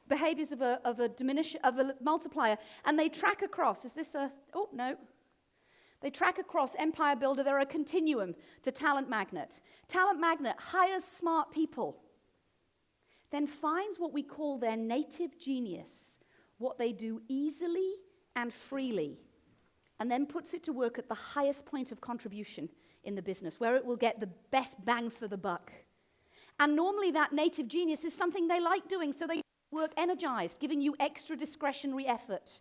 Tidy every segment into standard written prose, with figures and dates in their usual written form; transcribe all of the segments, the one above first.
Behaviours of a multiplier, and they track across. They track across Empire Builder. They're a continuum to Talent Magnet. Talent Magnet hires smart people, then finds what we call their native genius, what they do easily and freely, and then puts it to work at the highest point of contribution in the business, where it will get the best bang for the buck. And normally that native genius is something they like doing, so they work energized, giving you extra discretionary effort.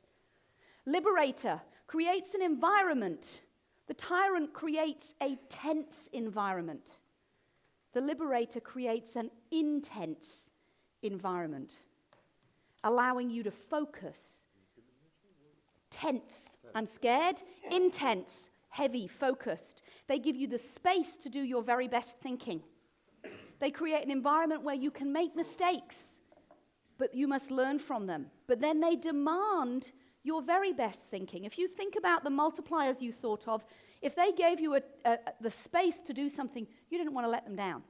Liberator creates an environment. The tyrant creates a tense environment. The liberator creates an intense environment, allowing you to focus. Tense, I'm scared. Intense, heavy, focused. They give you the space to do your very best thinking. They create an environment where you can make mistakes, but you must learn from them. But then they demand your very best thinking. If you think about the multipliers you thought of, if they gave you the space to do something, you didn't want to let them down.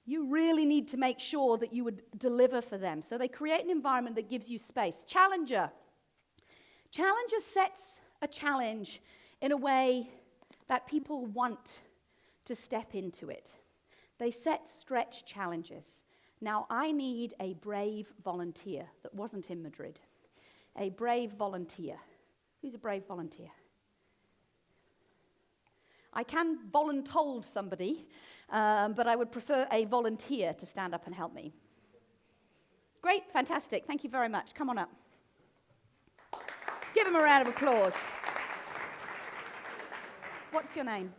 You really need to make sure that you would deliver for them. So they create an environment that gives you space. Challenger. Challenger sets a challenge in a way that people want to step into it. They set stretch challenges. Now, I need a brave volunteer that wasn't in Madrid. A brave volunteer. Who's a brave volunteer? I can voluntold somebody, but I would prefer a volunteer to stand up and help me. Great, fantastic. Thank you very much. Come on up. Give him a round of applause. What's your name?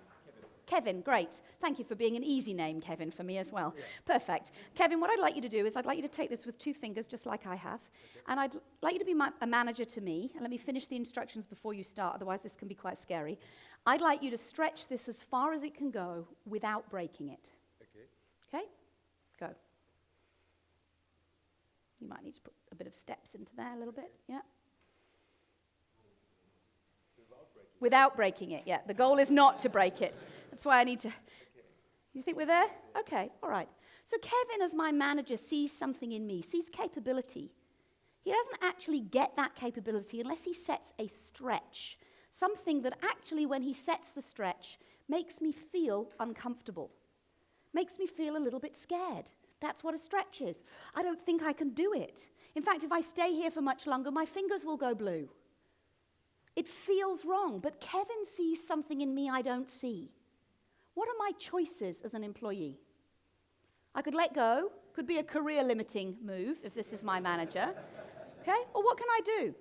Kevin, great. Thank you for being an easy name, Kevin, for me as well. Yeah. Perfect. Kevin, what I'd like you to do is I'd like you to take this with 2 fingers, just like I have, and I'd like you to be a manager to me, and let me finish the instructions before you start, otherwise this can be quite scary. I'd like you to stretch this as far as it can go without breaking it. Okay? Go. You might need to put a bit of steps into there a little bit, yeah? Without breaking it, yeah. The goal is not to break it. That's why I need to... You think we're there? Okay, all right. So Kevin, as my manager, sees something in me, sees capability. He doesn't actually get that capability unless he sets a stretch, something that actually, when he sets the stretch, makes me feel uncomfortable, makes me feel a little bit scared. That's what a stretch is. I don't think I can do it. In fact, if I stay here for much longer, my fingers will go blue. It feels wrong, but Kevin sees something in me I don't see. What are my choices as an employee? I could let go, could be a career-limiting move if this is my manager, okay? Or what can I do?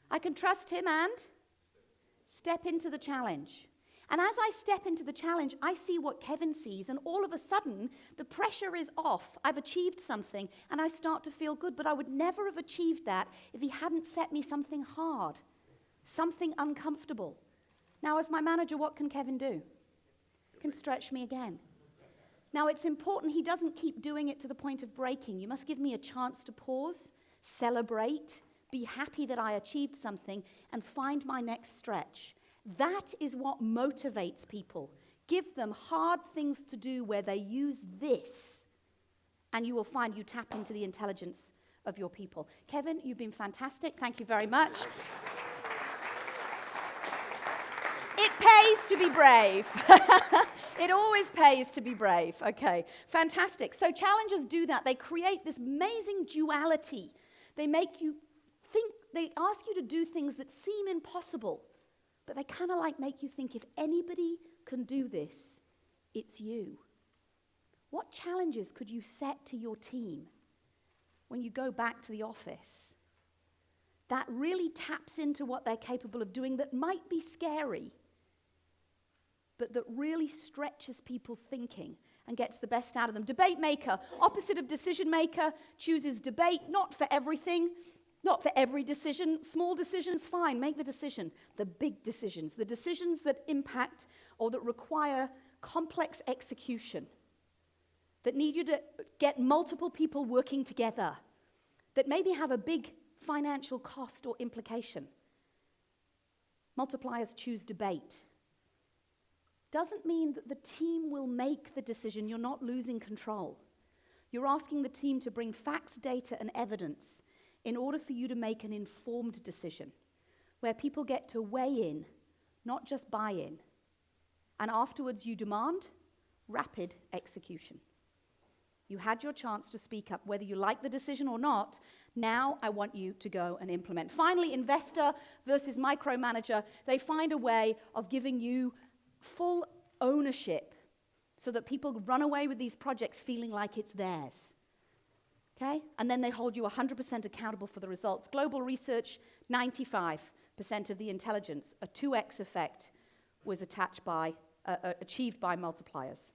I can trust him and step into the challenge. And as I step into the challenge, I see what Kevin sees, and all of a sudden, the pressure is off. I've achieved something, and I start to feel good, but I would never have achieved that if he hadn't set me something hard. Something uncomfortable. Now, as my manager, what can Kevin do? Can stretch me again. Now, it's important he doesn't keep doing it to the point of breaking. You must give me a chance to pause, celebrate, be happy that I achieved something, and find my next stretch. That is what motivates people. Give them hard things to do where they use this, and you will find you tap into the intelligence of your people. Kevin, you've been fantastic. Thank you very much. It pays to be brave. It always pays to be brave. Okay, fantastic. So challengers do that. They create this amazing duality. They make you think, they ask you to do things that seem impossible, but they kind of like make you think, if anybody can do this, it's you. What challenges could you set to your team when you go back to the office that really taps into what they're capable of doing, that might be scary, but that really stretches people's thinking and gets the best out of them? Debate maker, opposite of decision maker, chooses debate, not for everything, not for every decision. Small decisions, fine, make the decision. The big decisions, the decisions that impact or that require complex execution, that need you to get multiple people working together, that maybe have a big financial cost or implication. Multipliers choose debate. Doesn't mean that the team will make the decision. You're not losing control. You're asking the team to bring facts, data, and evidence in order for you to make an informed decision, where people get to weigh in, not just buy in. And afterwards you demand rapid execution. You had your chance to speak up, whether you like the decision or not. Now I want you to go and implement. Finally, investor versus micromanager. They find a way of giving you full ownership so that people run away with these projects feeling like it's theirs. Okay? And then they hold you 100% accountable for the results. Global research, 95% of the intelligence, a 2x effect, was achieved by multipliers.